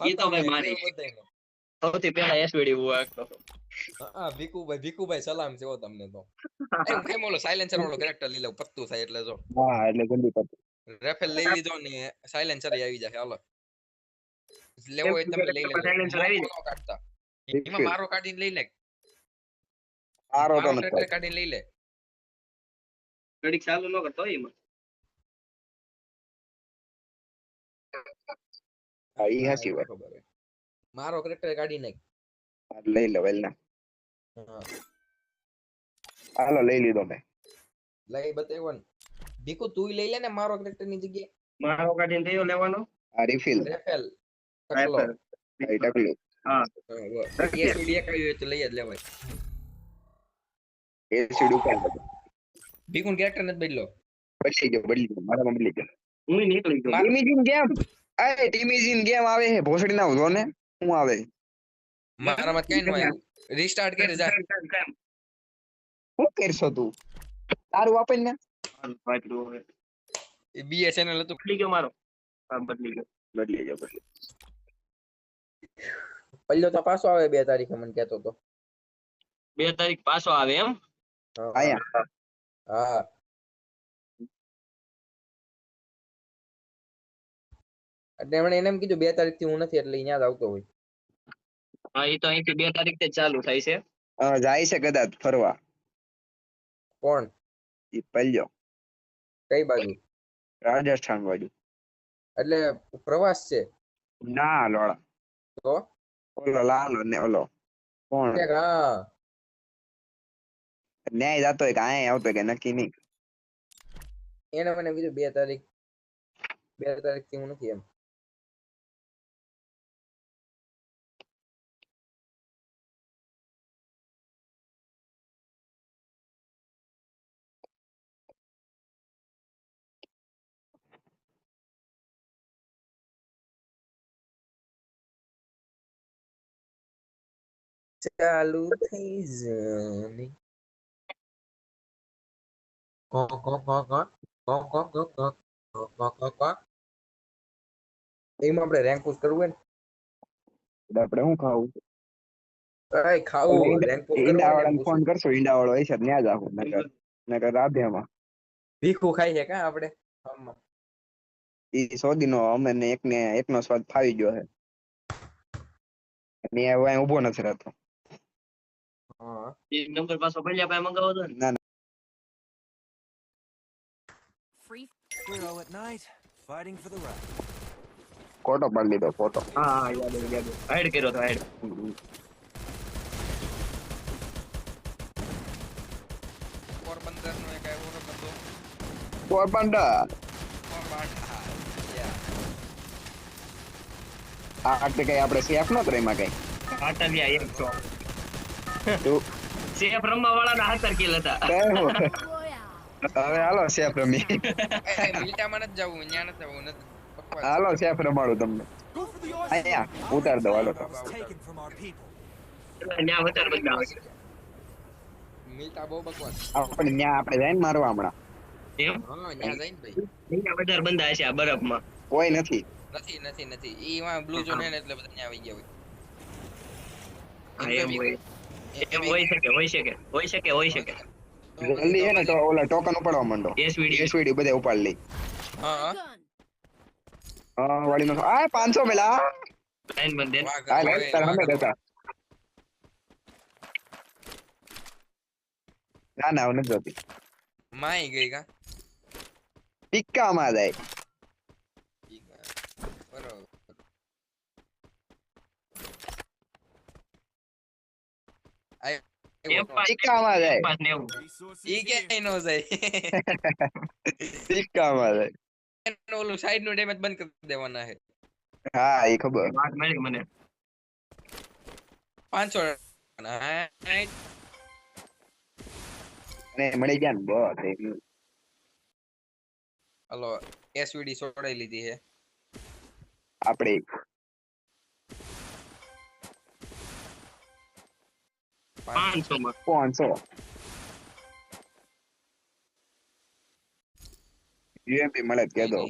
ઈ તો ભાઈ મારી બધાયનો સૌથી પહેલા એસવીડી હું વાગતો હતો. હા ભીખુભાઈ સલામ છે તમને તો હું કેમ ઓલો સાયલેન્સર વાળો કેરેક્ટર લઈ લઉં પત્તું થાય એટલે જો હા એટલે ગંદી પત્તી. રેફેલ લઈ લીધો ને સાયલેન્સર આવી જાય હાલો લેવો હોય તમે લઈ લેજો સાયલેન્સર આવી મોકો ન કાઢતા એમાં Refill. મારો કાઢીને લઈ લે મારો તો મારો નથી ટ્રેક્ટર કાઢીને લઈ લે ઘડીક ચાલુ ન કરતો હોય એમાં. હા ઈ હા, હાચી એ તો વાત. ખબર હે. મારો ટ્રેક્ટર કાઢી નાખ હા, લઈ લો વેલના. હા હાલો લઈ લીધો મેં. લઈ બતાવ્યો ને ભીખુ તું લઈ લે ને મારો ટ્રેક્ટર ની જગ્યાએ મારો કાઢીને થયો લેવાનો આ રિફિલ. રેફેલ ટકલો એ ટકલું. હા એસવીડી એક આવી હોય તો લઈ જ લેવાય એ સીડ ઉપર બધું. ભીખુન કેરેક્ટર નથી બદલો બદલી ગયો મારામાં બદલી ગયો. હું નીકળી ગયો ટીમીજીન ગેમ. એ ટીમીજીન ગેમ આવે છે ભોસડી ના ઉધો ને હું આવે. મારામાં ક્યાંય નો આવ્યું રીસ્ટાર્ટ કરી જા શું કરશો તું તારું આપે ને એ બીએસએનએલ હતું બદલી ગયો મારો. હા બદલી ગયો. બદલી ગયો બદલી. પહેલો તો પાછો આવે 2 તારીખે મને કહેતો તો 2 તારીખ પાછો આવે એમ. આયા હા એટલે એમણે એને એમ કીધું 2 તારીખ થી હું નથી એટલે અહીંયા જ આવતો હોય હા એ તો અહીંથી 2 તારીખ થી જ ચાલુ થાય છે. જાય છે કદાચ ફરવા. કોણ ઈ પહેલો કઈ બાજુ રાજસ્થાન બાજુ. એટલે પ્રવાસ છે ના લોડા તો ઓલો લાલ ને ઓલો કોણ ઠેક, હા ન્યાય જતો હોય કે આય આવતો હોય કે નક્કી નહીં. એને મને કીધું 2 તારીખ થી હું નથી એમ ચાલુ થઈ જની કો કો કો કો કો કો કો કો કો કો કો એમાં આપણે રેન્ક પુશ કરવું એટલે આપણે શું ખાવું હોય ને ખાવું રેન્ક પુશ કરવું ઈંડા હોય ને વાળાને ફોન પૂછું કરશો ઈંડા વાળો હશે ત્યાં જ આવું નકર રાધેમાં ભીખું ખાઈ છે કા આપણે આમાં ઈ સોદીનો અમે ને એકનો સ્વાદ ફાવી ગયો છે મેં હવે અહીં ઊભો નથી રહેતો. હા એ નંબર પાછો ભલ્યા પાસે મંગાવો તો ને. ના We're all at night, fighting for the right. ખોટો પાડી લીધો ખોટો. હા હા યાદ હાઈડ કર્યો તો હાઈડ. પોરબંદર નો એક આવ્યો ને બધો પોરબંદર આ આટલે કઈ આપણે સેફ ન કરે એમાં કઈ હાટલિયા એક છો. તું સેફ રમવા વાળાના હાથર કિલ હતા. હવે હાલો સેફ રમી મિલટામાં નથી જવું ત્યાં નથી જવું નથી બકવાસ. હાલો સેફ રમાડું તમને Go for the અહીંયા ઉતાર દો હાલો તો. was taken from our people. ન્યા વધારે બધા આવે છે. મિલટા બહુ બકવાસ આપણે ત્યાં આપણે જઈને મારવા હમણાં એમ હા ત્યાં જઈને ભાઈ ન્યા વધારે બંધા હશે આ બરફમાં. કોઈ નથી. નથી ઈ માં બ્લુ ઝોન હે ને એટલે બધા ત્યાં આવી ગયા હા, હોય એમ હોય. એમ હોય શકે. જલ્દી છે ને તો ઓલા ટોકન ઉપાડવા માંડો. એસવીડી એસવીડી બધે ઉપાડ લઈ. હા હા વાળીનો આ 500 મેલા લાઈન બંધ દે. હા લે તાર હમે દેતા. ના હવે નથી જોતી. માઈ ગઈ કા પિક્કામાં જાય. બરોબર પિક્કામાં જાય. 590. Resources E here. ક્યાંય નો જાય પિક્કામાં જાય. એનું ઓલું સાઈડ નું ડેમેજ બંધ કરી દેવાના છે હા એ ખબર. વાત મળી મને. 500 અને મળી ગયા ને બસ હલો એસવીડી છોડાઈ લીધી છે આપણે 500 માં 500 યુએમપી મળે કે દો.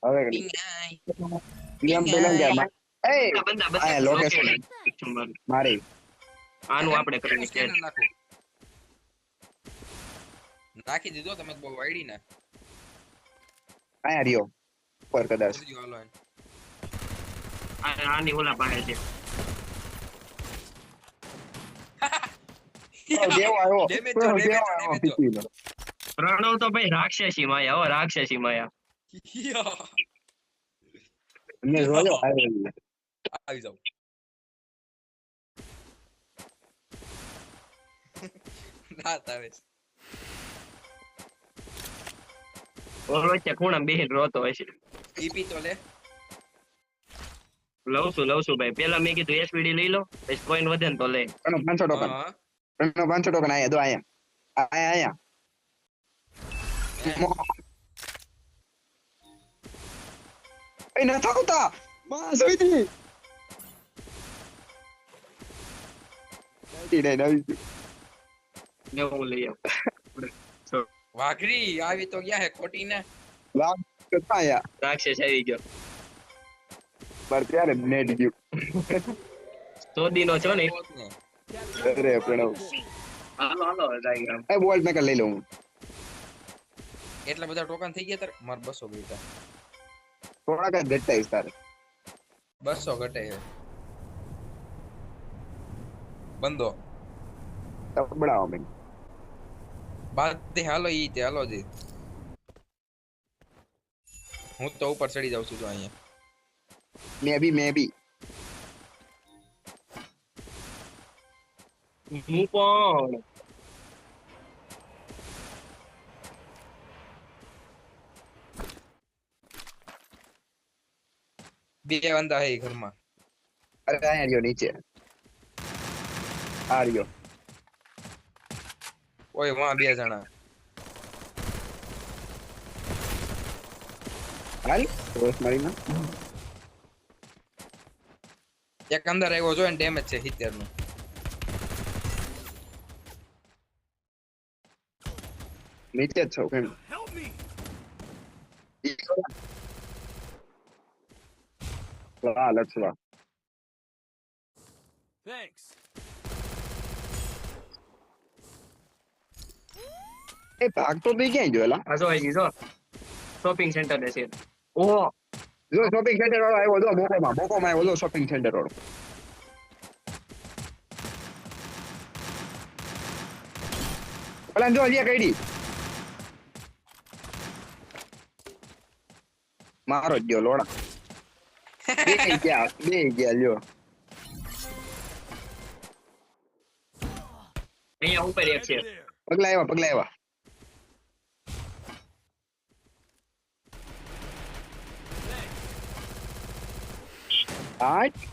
હવે પિંગ આઈ નિયમ પેલા ગયા એ બંદા આ લોકેશન મારી આનું આપણે કરવું છે સ્કેનર નાખો નાખી દીધો તમે બહુ વાઈડી ના આયા રહ્યો ઉપર કદાચ કરજો હાલો એને. આની ઓલા પાસે છે દેવો આવ્યો Damage જો, damage જો, દેવો આવ્યો damage જો. પીપીનો. પ્રણવ તો ભાઈ રાક્ષસી માયા હો રાક્ષસી માયા યા. મેં જોયો આવ્યો આવી જાવ રાત આવે છે. ઓલો વચ્ચે ખૂણામાં બેહીને રોતો હશે ઈપી તો લે લઉં છું ભાઈ પેલા મેં કીધું એસવીડી લઈ લો પછી કોઈન વધે ને તો લે એનો 500 ટોકન હા એનો 500 ટોકન આયા દો આયા એ ન થાવતા માં જોઈતી નહીં ને હું લઈ આવું વાઘરી આવી તો ગયા હે ખોટી ને લાગ આયા રાક્ષસ આવી ગયો પર ત્યારે નેટ ગયું સોદીનો છો ને અરે પ્રણવ હાલો ડાયગ્રામ એ બોલ્ટ મેકર લઈ લઉં એટલા બધા ટોકન થઈ ગયા તાર માર 200 બેટા થોડાક જ ઘટાઈશ તારે 200 ઘટે છે બંધો તબડાવો મેં બાદ દે હાલો ઈ તે હાલો જી હું તો ઉપર ચડી જાઉં છું જો અહીંયા મે બી હું પણ બે બંદા હે ઈ ઘરમાં અરે આયા રહ્યો નીચે આ રહ્યો ઓય વાં બે જણા હાલ રોસ મારીના એક અંદર આવ્યો જો ને ડેમેજ છે 70 નું નીચે જ છો કેમ Help me! વાહ લક્ષવા Thanks. એ ભાગ તો બી ક્યાં ગયો એલા આ જો હજી જો શોપિંગ સેન્ટર ને છે ઓહો જો શોપિંગ સેન્ટર વાળો આવ્યો જો બોકોમાં આવ્યો જો શોપિંગ સેન્ટર વાળો ઓલા જો હજી કઈડી મારો જ ગયો લોડા બે ગયા લ્યો અહીંયા ઉપર એક છે There. પગલા આવ્યા આઠ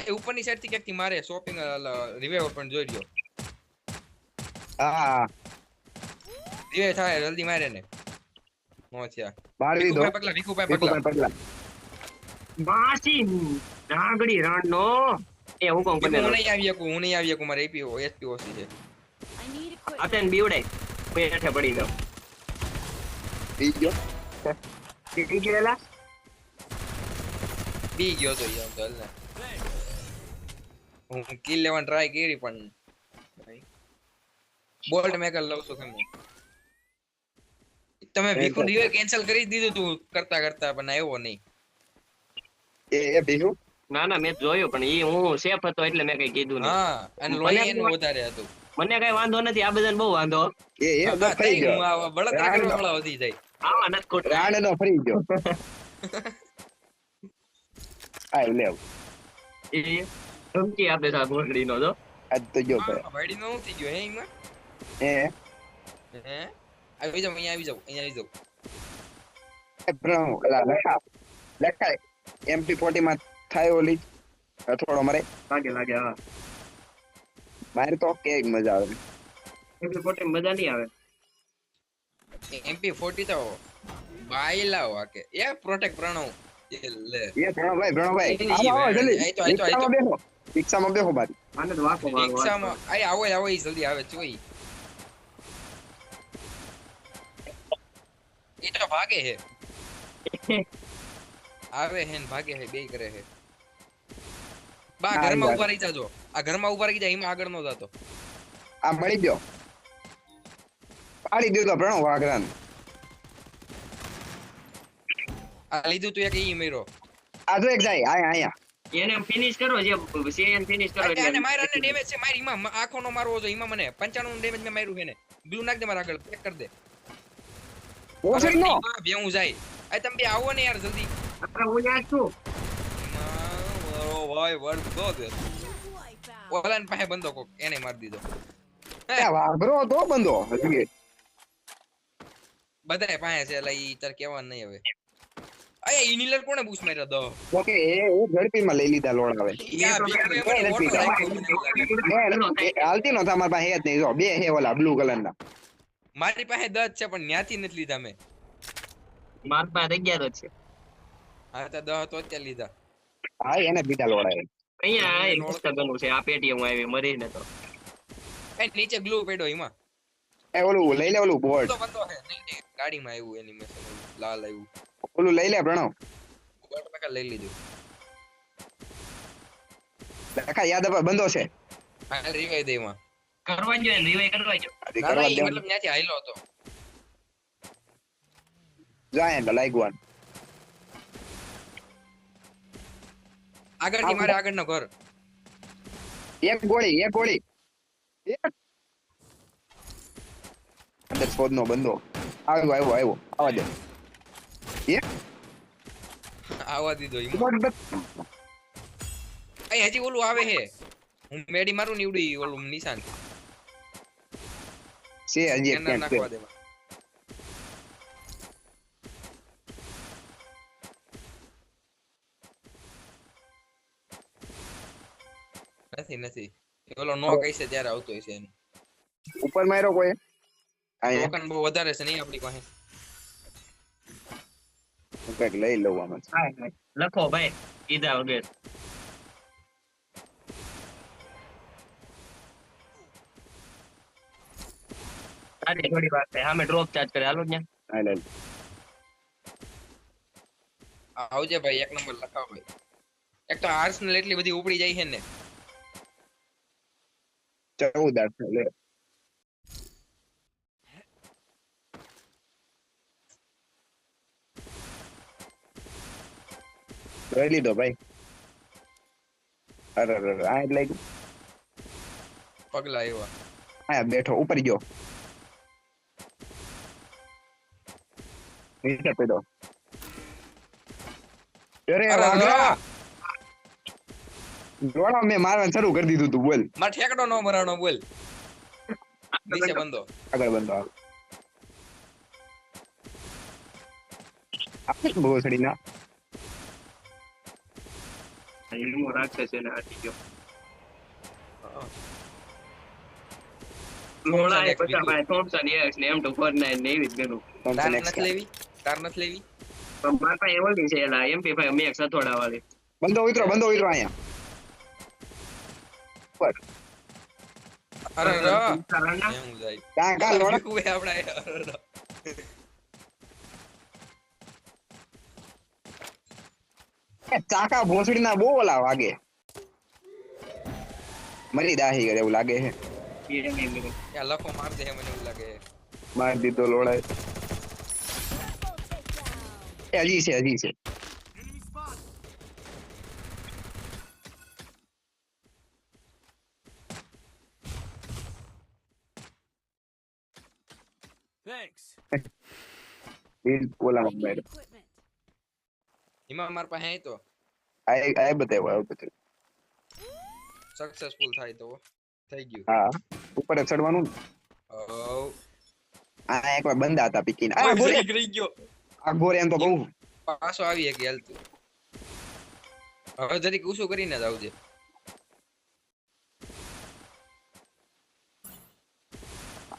એ ઉપરની સાઈડ થી ક્યાંક થી મારે શોપિંગ રિવાઈવ પણ જોઈ રહ્યો હા રિવાઈવ થાય જલ્દી મારે ને નો થયા મારી દીધો વિકુભાઈ પગલા પગલા માસી રાગડી રાણનો એ હું કોણ હું બને નહીં આવી શકું મારે એપી એસપી ઓછી છે I need equipment. આતેન બીવડાય કોઈ હેઠે પડી જાવ ઈ ગયો ઠીક ગયેલા બી ગયો તો યાર ચાલ ને હું કિલ લેવાની ટ્રાય કરી પણ બોલ્ટ મેકર લઉં છું કેમ તમે વિકુ ડીવે કેન્સલ કરી દીધું તું કરતા પણ આવ્યો નહીં એ બીજું ના મેં જોયું પણ ઈ હું સેફ હતો એટલે મેં કઈ કીધું નહીં હા અને લોહી એનું વધારે હતું મને કઈ વાંધો નથી આ બધાને બહુ વાંધો એ હા, તો થઈ હું ગયો આ બળતરા કરવા વાળા વધી જાય આવા નથી ખોટ રાણ નો ફરી ગયો આય લેવ એ ધમકી આપે છે આ ઘોસડીનો જો આજ તો ગયો ભાઈ વાડી નો થઈ ગયો હે એમાં એ હે આવી જાવ અહીંયા આવી જાવ બ્રાઉન એલા લખાય MP40 માં થાય ઓલી થોડો મરે લાગે હા મારે તો કે મજા આવે એટલે ખોટી મજા નહીં આવે MP40 તો બાયલા વાકે એ પ્રોટેક્ટ પ્રણવ એ લે એ પ્રણવભાઈ ઈ આવો આવો જલ્દી આઈ તો, આઈ તો. રિક્ષામાં બેહો મારી આને તો વાકો વાળો રિક્ષામાં આવો ઈ જલ્દી આવે જોઈ એ તો ભાગે હે આવે હે ને ભાગે હે બેય કરે હે બા ના, ઘરમાં યાર. ઉભા રહી જાજો આ ઘરમાં ઉભા રહી જા એમાં આગળ નો જાતો આ મળી ગયો પાડી દીધો પ્રણવ વાઘરાન આ લીધું તું એક ઈ મેરો આ જો એક જાય આયા એને ફિનિશ કરો જે છે એને ફિનિશ કરો આને માર અને ડેમેજ છે માર ઈમાં આંખો નો મારવો જો ઈમાં મને 95 નું ડેમેજ મે માર્યું છે ને બ્લુ નાખ દે મારા આગળ પેક કર દે ભોસડી નો બેવું જાય આ તમે બે આવો ને યાર જલ્દી આપણે હું યાદ છું ઓ ભાઈ વર્ડ ગો દે ઓલાન પાસે બંધો કોક એને માર દીધો વાઘરો તો બંધો હજી બધાય પાસે છે એટલે ઈ તાર કેવા નહીં હવે અય ઇનિલર કોણે બૂસ માર્યો દો ઓકે એ ઝડપી માં લઈ લીધા લોડાવે યા બીકે મને ઓટો રાખ્યો મને એવું લાગે હાલતી નો તમારા પાસે હે જ નહીં જો બે હે ઓલા બ્લુ કલર ના મારી પાસે 10 છે પણ ન્યાથી નથી લીધા મેં માર પાસે 11 જ છે હા તો 10 તો અત્યારે લીધા હા એને બીજા લોડાવે અહીંયા આ પુસ્તકનું છે આ પેટી હું આવી મરીને તો એ નીચે ગ્લુ પેડો એમાં એ ઓલું લઈ લે ઓલું બોર્ડ તો બંધો છે નહીં નહીં ગાડીમાં આવ્યું એનિમેશન લાલ આવ્યું ઓલું લઈ લે પ્રણવ બોર્ડ મેં લઈ લીધું કાકા યાદ આવે બંધો છે હા રિવાઈ દે એમાં કરવા જોઈએ રિવાઈ કરવા જો આથી ના ના કરવા ઈ દે મતલબ ન્યાથી હાલ્યો હતો જાય એટલે લાગ્યું આગળથી મારે આગળનો ઘર એક ગોળી એક અંદર શોધ નો બંધો આવ્યો આવા દે આવવા દીધો ઈ એ હજી ઓલું આવે હે હું મેડી મારું નીવડી ઓલું નિશાન છે હજી એક એના ક્યાંક છે. નાખવા દેવા નથી ઓલો નો કઈસે ત્યારે આવતો હશે એનું ઉપર માર્યો કોઈ અહીંયા ટોકન બહુ વધારે છે નહીં આપણી પાસે હું કંઈક લઈ લઉં આમાં લખો ભાઈ કીધા વગર આજે થોડી વાર થાય સામે ડ્રોપ ચાર્જ કરે હાલો ત્યાં હા લે આવજે ભાઈ એક નંબર લખાવ ભાઈ એક તો આર્સનલ એટલી બધી ઉપડી જાય છે ને 14 લે જોઈ લીધો ભાઈ અરે આ એટલે પગલા એવા આ બેઠો ઉપર ગયો નીચે પડ્યો અરે અરે વાઘરા જોડા મેં મારવાનું શરૂ કરી દીધું તું બોલ માર ઠેકડો નો મરાણો બોલ નીચે બંધો આગળ બંધો આપણે ભોસડી ના એનું રાક્ષસ એને હાથી ગયો મોળા એ પછી ભાઈ થોમ્સન એક્સ ને M249 ને એવી જ ગણું તાર નથી લેવી પણ મારા પાસે એવડી છે એલા MP5 મેક્સ અથોડા વાળી બંધો ઉતરો અહીંયા પર અરે ર તારાના એમ જાય કાં લોડા કુએ આપડા ચાકા ભોસડી ના બહુ ઓલા વાગે મરી દાહી ગયો એવું લાગે છે યા લખો માર દે મને એવું લાગે માર દીધો લોડાય હજી છે Enemy spot. Thanks. ઓલામાં મેળ એમાં માર પાસે આય તો આ બતાવ્યો સક્સેસફુલ થાય તો થઈ ગયું હા ઉપર જ ચડવાનું ને. ઓ આ એકવાર બંધા હતા પીકીને આ આ ગોરે રહી ગયો આ ગોરે એમ તો બહુ પાછો આવી એક હેલ્થ હવે જરીક ઊંચું કરીને જ આવજે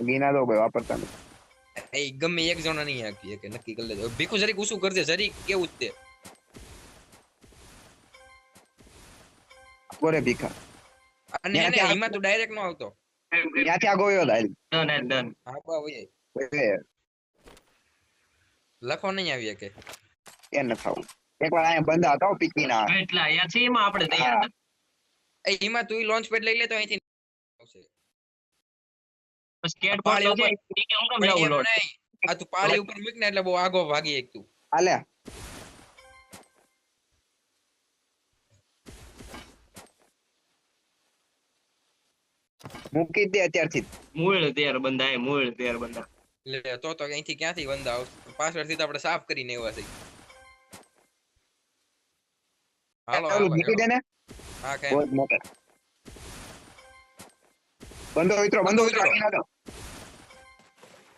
ગીના તો કોઈ વાપરતા નથી એ ગમે એક જણા નહીં આપીએ કે નક્કી કરી લેજો ભીખું જરીક ઊંચું કરજે જરીક કેવું જ તે ગોરે ભીખા અને એને ત્યાં- એમાં તો ડાયરેક્ટ નો આવતો ત્યાંથી આ ગોયો દાલ ડન હા બા હોય લખો નહીં આવીએ કે એ ન થાવું એકવાર અહીંયા બંધા હતા પીકી ના એટલા યાદ છે એમાં આપણે તૈયાર હતા. એમાં તું લોન્ચ પેડ લઈ લે તો અહીંથી આવશે. સ્કેટ પાળી બોર્ડ તો ઉપર. છે કે હું કેમ પણ જાવું એમ લોટ નહીં. આ તું પાળી ઉપર મૂક ને એટલે બહુ આગો ભાગી એક તું. હાલે મૂકી જ દે અત્યારથી મૂળ તેર બંધા મૂળ તેર બંધા લે તો અહીંથી ક્યાંથી વંદા આવશે પાછળથી તો આપણે સાફ કરીને એવા છે. હાલો ઓલું હાલો મૂકી દે હેડો. ને હા કેમ બહુ જ મોટા બંધો ઉતરો બંધો ઉતરો આગળ આગળ.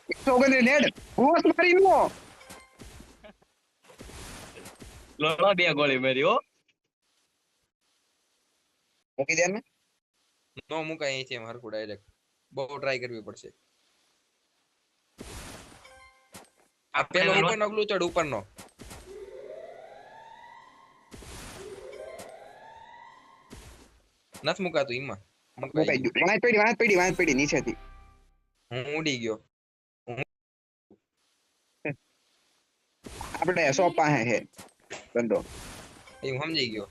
129 નેડ ઘોસ મારી નો લોલા બે ગોળી મારી હો. મૂકી દે ને નો મુકાય અહીંથી એમ હરખું ડાયરેક્ટ બહુ ટ્રાય કરવી પડશે. આ પેલો ઉપર નો ગ્લુ ચડ ઉપર નો નથ મુકાતું ઈમાં મુકાઈ ગયું વાંચ પડી નીચેથી હું ઉડી ગયો. આપણે શોપ પાસે છે બંધો એ હું સમજી ગયો.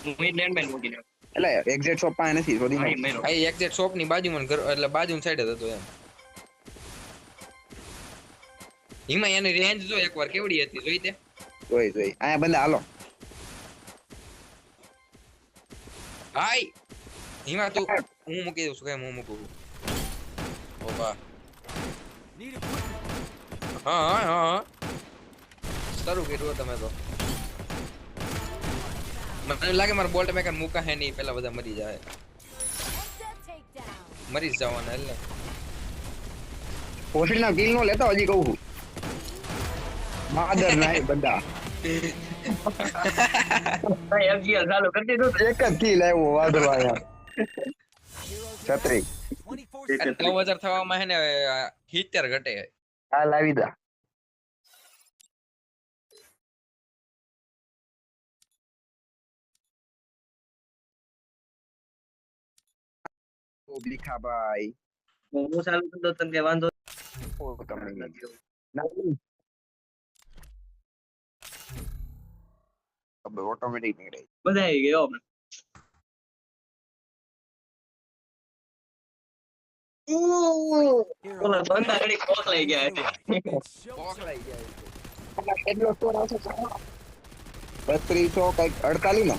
હું લેન્ડ મેન મૂકી દઉં. એટલે એક્ઝેક્ટ શોપ પાસે નથી શોધી હા, નાખ. એ મેરો. આ એક્ઝેક્ટ શોપ ની બાજુમાં ઘર એટલે બાજુની સાઈડ જ હતો એમ. ઈમાં એની રેન્જ જો એકવાર કેવડી હતી જોઈ તે. જોઈ અહીંયા બંધા હાલો હાય ઈમાં તું હું મૂકી દઉં છું કેમ હું મૂકું ઓબા Need equipment. હા સારું કર્યું તમે તો. મને લાગે મારા બોલ્ટ મેકર મૂકા હે નહીં પેલા બધા મરી જાય. મરી જ જવાના એટલે પોસ્ટના કિલ નો લેતો હજી કહું છું માદર નાય બધા FGL ચાલુ કરી દીધું. એક જ કિલ આવ્યો વાદળવા યાર છત્રી 24/7. 9000 થવામાં હે ને 70 ઘટે. આ લાવી દા ઓ ભીખાભાઈ હું ચાલુ કરી દઉં તને કઈ વાંધો ઓ તમે નથી. હવે ઓટોમેટિક નીકળે બધા આવી ગયો આપણે. Hero ઓલા બંદા ઘડી ખોખલાઈ ગયા છે. પોખલાઈ ગયા કેટલો સ્કોર આવશે 3200 કઈક 48 નો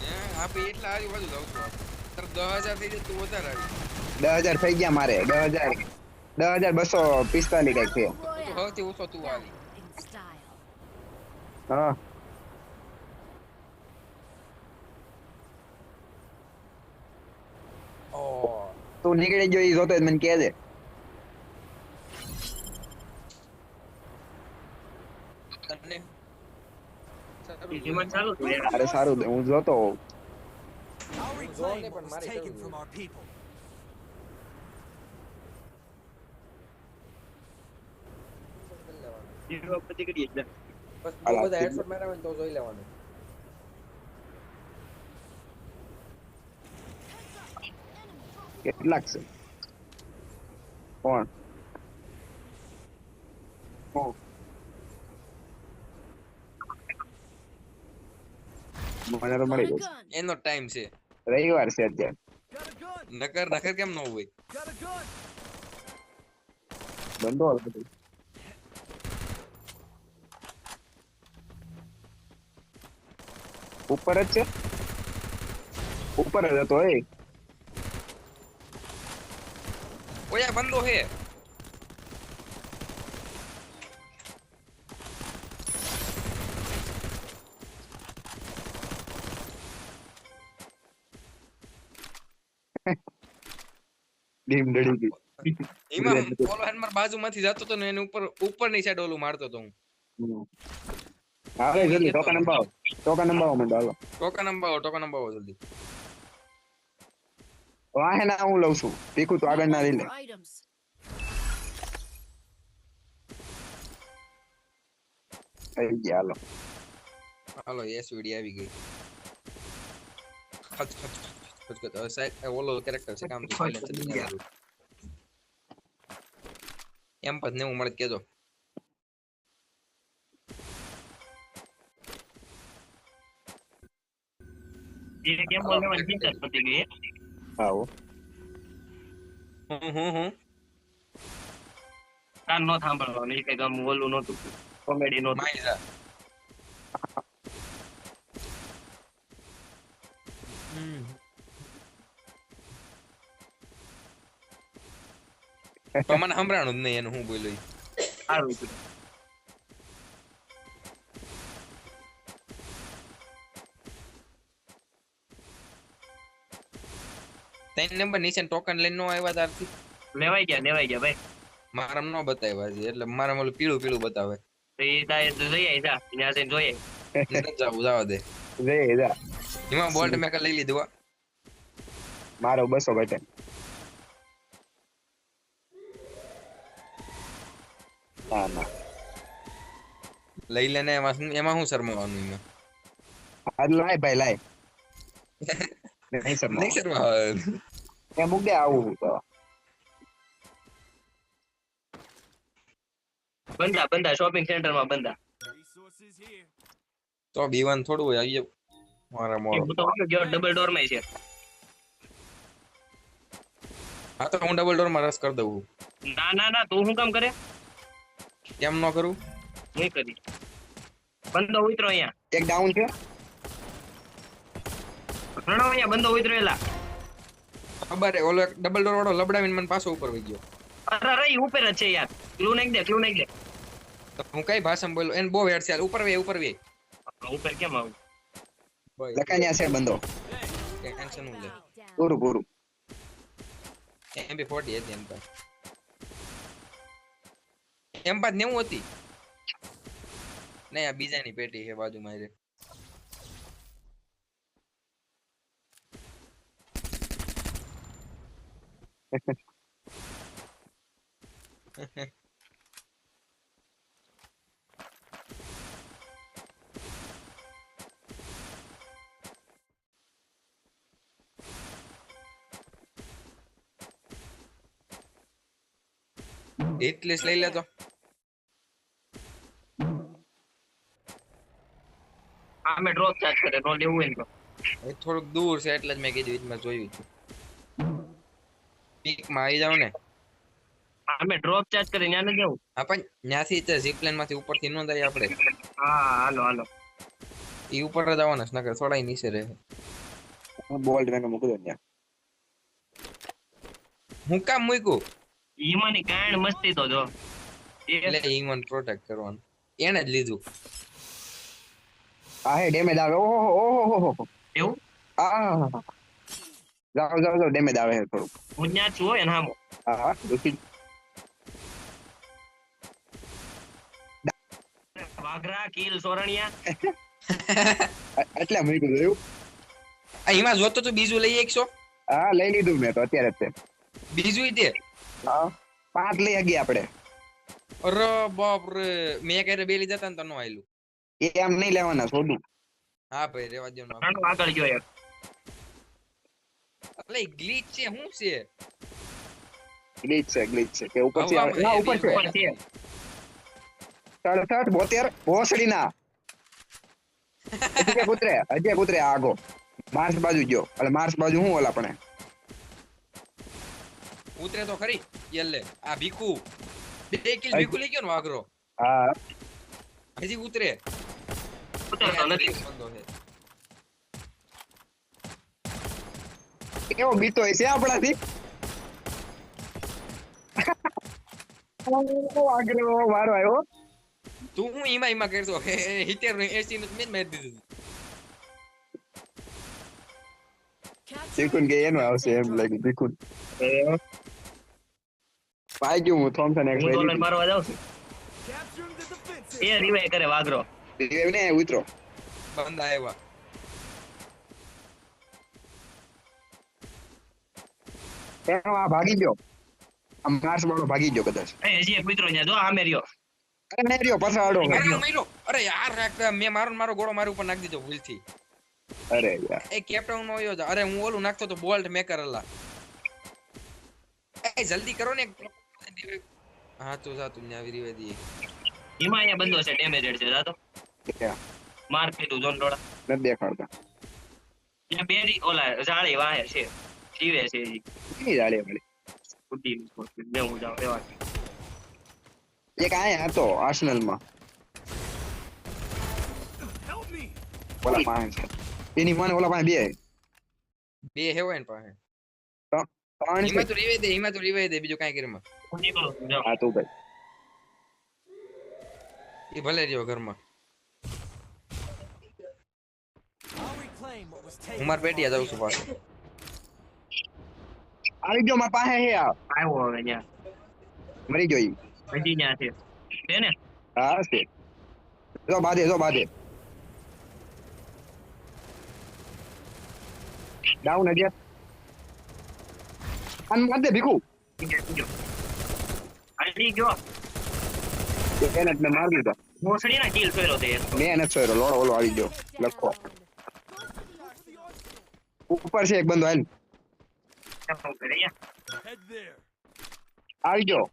હે આપે એટલા આજુબાજુ જાવ છું. 10000 થઈ જાય તું વધારે આવી. 10000 થઈ ગયા મારે 10245 કઈક છે તું સૌથી ઓછો તું આવી. હા તું નીકળી ગયો ઈ જોતો જ મને કહે છે તને રિમાન્ડ ચાલુ થયું યાર. અરે સારું હું જોતો હોઉં. I'll reclaim what was taken from our people. Zero બધી કરીએ એટલે. બસ બહુ બધા હેડશોટ માર્યા હોય ને તો જોઈ લેવાનું. કેટલાક છે કોણ મને તો મળી ગયું એનો ટાઈમ છે. રવિવાર છે અત્યારે Got a gun. નકર કેમ ન હોય. Got a gun. બંધો હાલ બધું. ઉપર જ છે ઉપર જ હતો એ ઓયા બંદો હે. ડીમ ડડી ગઈ એમાં ઓલો હેન્ડમાર બાજુમાંથી જતો તો ને એની ઉપરની સાઈડ ઓલું મારતો તો હું. હાલે જલ્દી ટોકન નંબાવો મને હાલો ટોકન નંબાવો જલ્દી. વાહે ના હું લઉં છું પીકું તો આગળ ના લઈ લે થઈ ગયા હાલો હાલો એસવીડી આવી ગઈ. ખચ ખચ ખચ ખચ. હવે સાઈડ ઓલો કેરેક્ટર છે કામ થી સાયલેન્સર. એમ પછી 90 મળે તો કેજો. એ કેમ બોલને મને ચિંતા જ પતી ગઈ હા હો. હું કાન નો સાંભળવાનું એ કઈક આમ ઓલું નહોતું કોમેડી નહોતું માઈરા. તો મને સંભળાણું જ નહીં એનું હું બોલ્યો ઈ. સારું હતું ત્રણ નંબર નીચે ટોકન લઈને નો આવ્યા તારથી લેવાઈ ગયા ભાઈ મારામાં નો બતાવ્યા છે એટલે મારામાં ઓલું પીળું પીળું બતાવે. તો એ તારે તો જઈ આવી જા ત્યાં જઈને જોઈએ નથી જાવું, જવા દે. રે જા એમાં બોલ્ટ મેકર લઈ લીધું હો. મારો 200 ઘટે. ના ના લઈ લેને એમાં શું શરમાવાનું એમાં આજ લાય ભાઈ લાય. નહીં સર નહીં શરમાવાનું. એ મૂક દે આવું તો. બંધા શોપિંગ સેન્ટર માં બંધા Resources here. તો બીવાન થોડું હોય આવી જાવ મારા મોડો. હું તો ગયો ડબલ ડોર માં છે હા તો હું ડબલ ડોર માં રસ કરી દઉં. ના તું શું કામ કરે કેમ ન કરું? નહીં કરી બંધો ઉતરો અહીંયા એક ડાઉન છે. રણો અહીંયા બંધો ઉતરો એલા ખબર હે ઓલો ડબલ ડોર વાળો લબડાવીને મને પાછો ઉપર વઈ ગયો. અરે રે ઉપર જ છે યાર ક્લુ નાખ દે તો હું કઈ ભાષામાં બોલ્યો એને બહુ હેડ છે. ઉપર વે ઉપર કેમ આવું લખાણ્યા છે બંધો. ટેન્શન હું લે. પૂરું પૂરું. MP40 હતી એમ પાસે. એમ પાછ 90 હતી. નહીં આ બીજાની પેટી છે બાજુમાં રે. એટલીસ્ટ લઈ લે તો. અમે ડ્રોપ ચાર્જ કરે નો લેવું હોય ને તો એ થોડુંક દૂર છે એટલે જ મેં કીધું ઈમાં જોયું છે. પીકમાં આવી જાવ ને. અમે ડ્રોપ ચાર્જ કરે ત્યાં ન જવું હા પણ ત્યાંથી તે ઝીપલાઈન માંથી ઉપરથી નો જાય આપણે. હા હાલો ઈ ઉપર જ આવવાના છે નકર થોડાય નીચે રહે. બોલ્ટ મેં મૂકી દો ત્યાં. હું કામ મૂક્યું ઈમાની કાંડ મસ્તી તો જો એટલે ઈવન પ્રોટેક્ટ કરવાનું એને જ લીધું. આ હે ડેમેજ આવે. ઓહો એવું આ જાઓ ડેમેજ આવે છે થોડું. હું ત્યાં છું હોય ને હામો હા દુખી. વાઘરા કિલ સોરણિયા એટલે મૂકી દઉં. આ એમાં જોતો તો બીજું લઈ 100. હા લઈ લીધું મેં તો અત્યારે જ તે. બીજું ઈ દે. હા 5 લઈ ગયા આપણે. અરે બાપ રે મેં ક્યારે બે લીધા તા ને તો નો આયલું. એ એમ નહીં લેવાના છોડું. હા ભાઈ રેવા દો ને. હાલો આગળ ગયો યાર એટલે ગ્લિચ છે શું છે? ગ્લિચ છે કે ઉપર છે. હવામાં ના ઉપર ઉપર છે. છે 72 ભોસડી ના. હજી કૂતરે આગો માર્સ બાજુ ગયો. એટલે માર્સ બાજુ હું ઓલા પણ ઉતરે તો ખરી યલે આ ભીખુ 2 કિલ ભીખુ લઈ ગયો ને વાઘરો. હા હજી ઉતરે ઉતરતો નથી બંધો છે. કેવો બીતો છે આપણાથી. આગળ મારો આવ્યો. તું હું ઈમાં કરતો 70 ને 80 નું મેં મારી દીધું. ભીખુન કે એનું આવશે એમ લાગ્યું. ભીખુન પાઈ ગયું હું થોમસન એક્સ હું લઈ ડોલર મારવા જાઉં છું Capturing the defensive. એ રિવાઈ કરે વાઘરો લીધું ને ઉતરો. બંદા આવ્યા. એનો આ ભાગી ગયો. આ માર્સ વાળો ભાગી ગયો કદાચ. એ હજી એક મિત્રો ત્યાં જો આમે રહ્યો અરે નહીં રહ્યો પસાડો. માર્યો. અરે યાર મેં મારો ગોળો મારી ઉપર નાખી દીધો ભૂલથી. અરે યાર એ કેપ્ટન નો આવ્યો. અરે હું ઓલું નાખતો તો બોલ્ટ મેકર અલા. એ જલ્દી કરો ને. હા તો જા તું ન્યા રીવે દી એમાં અહીંયા બંધો છે ડેમેજેડ છે જાતો ક્યાં? માર કીધું જોન રોડા નથી દેખાડતા. ત્યાં બેરી ઓલા જાળી વાહે છે જીવે છે ઈ કેટલી જાળી મળી? બુદ્ધિ મેં જાવ એવા એક આયા હતો આર્સેનલમાં. Help me! ઓલા પાસે છે. એની મને ઓલા પાસે બે. બે હેવાય ને પાસે ત્રણ છે. એમાં તો રીવે દે બીજું કાંઈ ઘરમાં હું નીકળું છું, જાઓ. હા તું ભાઈ. એ ભલે રહ્યો ઘરમાં I'll reclaim what was taken. હું માર પેટીયા જાઉં છું પાછો આવી ગયો મારા પાસે હે આ. આવ્યો હવે ત્યાં મરી ગયો ઈ. હજી ત્યાં છે ને હા છે. જો બાદે ડાઉન હજી. આન માર દે ભીખુ. હાલી ગયો એને જ મેં મારી દીધો. મોસડી ના કિલ ફેરો તે મેં નથી સોયરો. લોડો ઓલો આવી ગયો. લખો. ઉપર છે એક બંદો હાલ. શું કરે યાર Head there. આવી ગયો.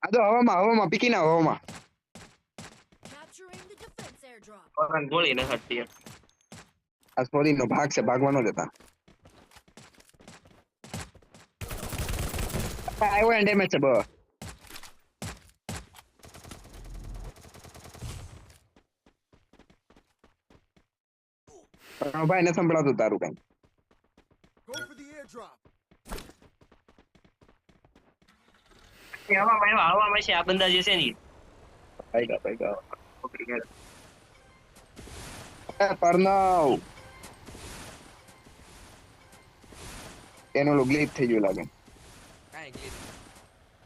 આ તો હવામાં પીકી ના હવામાં. Capturing the defense airdrop. ઓરન ગોળી ન હટતી આ સોરી નો ભાગ છે. ભાગવાનો જ હતા. આવ્યો એને ડેમેજ છે બસ. ભાઈ ને સંભળાતું તારું કઈ. Go for the airdrop. હવામાં છે આ બંદા જે છે ને ભાઈ પરનાવ એનું ઓલું ગ્લિચ થઈ ગયું લાગે. કાંઈ ગીત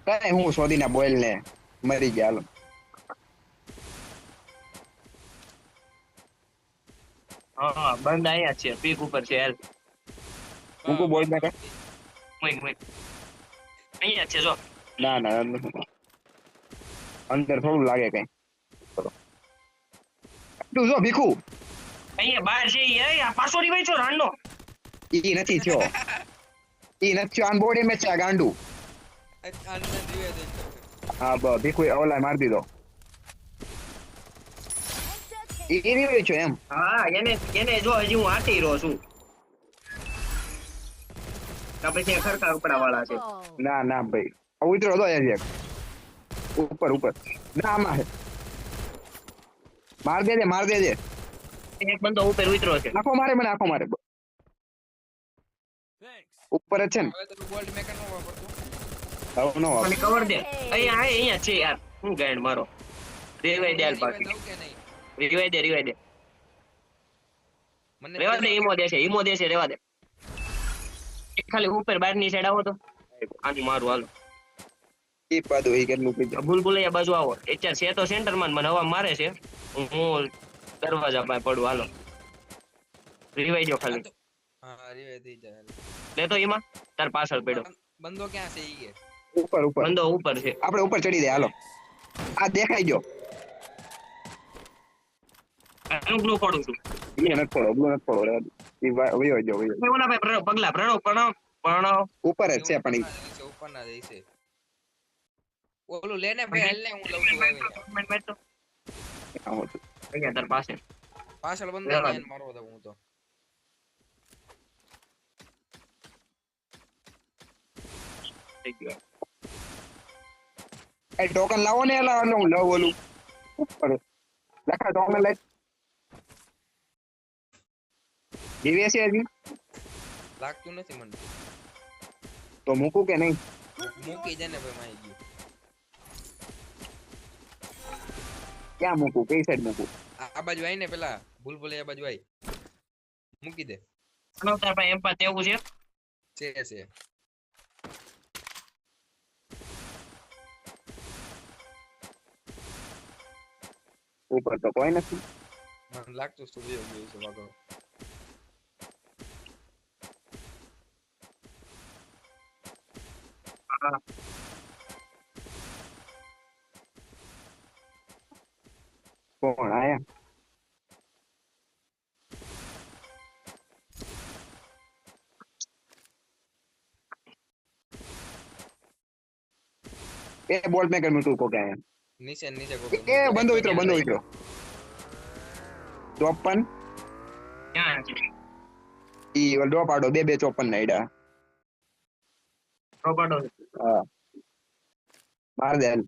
કઈ હું શોધીને બોલ ને મરી ગયા હાલો. હા બંદા અહીંયા છે પીક ઉપર છે હેલ્પ મૂકું બોલ ને અહીંયા છે જો ના અંદર થોડું લાગે કઈ. તું જો ભીખુ અહીંયા બહાર છે ઈ આ પાછો રીવાય છો રાણનો ઈ નથી થયો. આન બોડી મેચ છે આ ગાંડુ. આનંદ રીવે દે હા ભીખુ ઓલા મારી દીધો. ઈ રહ્યો છો એમ. હા એને જો હજી હું આટી રહ્યો છું કા પછી ખરખા ઉપડા વાળા છે ના ભાઈ ઉતરો દો યાર એક. ઉપર ના આમાં હે. માર દેજે એક બંદો ઉપર ઉતરો છે આખો મારે Thanks. ઉપર જ છે ને. હવે તો ગોલ્ડ મેકર નો વાપરતો હવે નો મને કવર દે અહીંયા છે યાર હું ગાંડ મારો રિવાઈ દે હાલ પાછી દઉં કે નહીં રિવાઈ દે મને રેવા દે ઈમો દે છે રેવા દે એક ખાલી ઉપર બહારની સાઈડ આવો તો આનું મારું હાલો ઈ પાદો ઈ કેટલું કીધું. ભૂલભુલૈયા બાજુ આવો અત્યારે છે તો સેન્ટરમાં મને હવા મારે છે હું દરવાજા પાસે પડું હાલો રિવાઈ દો ખાલી હા રીવે દે જાય લેતો એમાં તાર પાછળ પડ્યો બંદો ક્યાં છે ઈ કે ઉપર બંદો ઉપર છે આપણે ઉપર ચડી દે હાલો. આ દેખાઈ ગયો. આનું ગ્લુ ફોડું છું ઈ નથી પડો રહેવા દે. ઈ વયો ગયો. ઓલા ભાઈ પગલા પ્રણવ ઉપર જ છે પણ ઈ. ઉપર ના જઈ છે ઓલું લેને ભાઈ હાલ ને હું લઉં છું હવે આવો તો. અહીંયા તાર પાસે પાછળ બંદો લેવા દે. લાઈન મારવો તો હું તો થઈ ગયો એ ટોકન લાવો ને એલા હું લઉં ઓલું ઉપર લખા ટોકન લઈ દિવ્ય છે હજી લાગતું નથી મને તો મૂકું કે નહીં. મૂકી દે ને ભાઈ માઈ ગયું ક્યાં મૂકું કઈ સાઈડ મૂકું. આ બાજુ આઈ ને પેલા ભૂલ આ બાજુ આઈ મૂકી દે પ્રણવ તાર પાસે એમ એવું છે છે ઉપર તો કોઈ નથી. મને લાગતું જ તો ગયો છે વાગો હા કોણ આયા. એ બોલ્ટ મેકર નું ટૂંકો કે નીચે નીચે એ બંધો ઉતરો 54 ક્યાં છે ઈ ડ્રોપ આડો 2 54 ના આઈડા રોબોટો હા માર દે હાલ.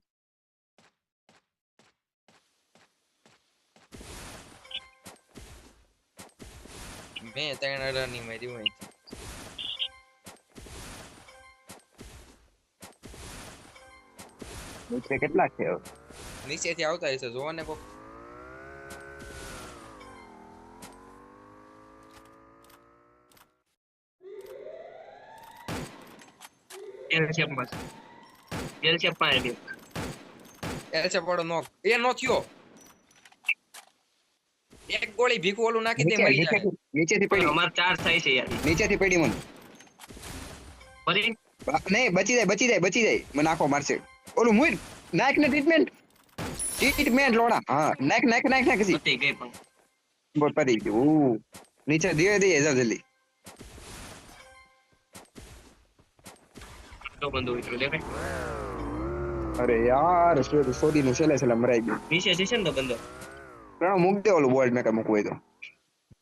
મેં 3 ની મારી હોય નીચે કેટલા છે હવે? નીચેથી આવતા હશે જોવો ને કોક એલ શેપ માં એલ શેપ માં છે એલ છે પડો નોક એ નો થયો એક ગોળી ભીખું ઓલું નાખી દે મરી જાય નીચેથી પણ પડી અમાર ચાર થાય છે યાર નીચેથી પડી મને ફરી નહીં બચી જાય મને આખો મારશે ઓલું મુઈ નાખ ને ટ્રીટમેન્ટ લોડા હા નાખ જી બતી ગઈ પણ બોલ પડી ગયું નીચે ધીરે ધીરે જા જલ્દી તો બંધો ઉતરો દેખાય અરે યાર સોડી નું છેલ્લે મરાઈ ગયું નીચે છે ને તો બંધો પ્રણ મૂક દે ઓલું બોલ્ટ મેકર મૂકવું હોય તો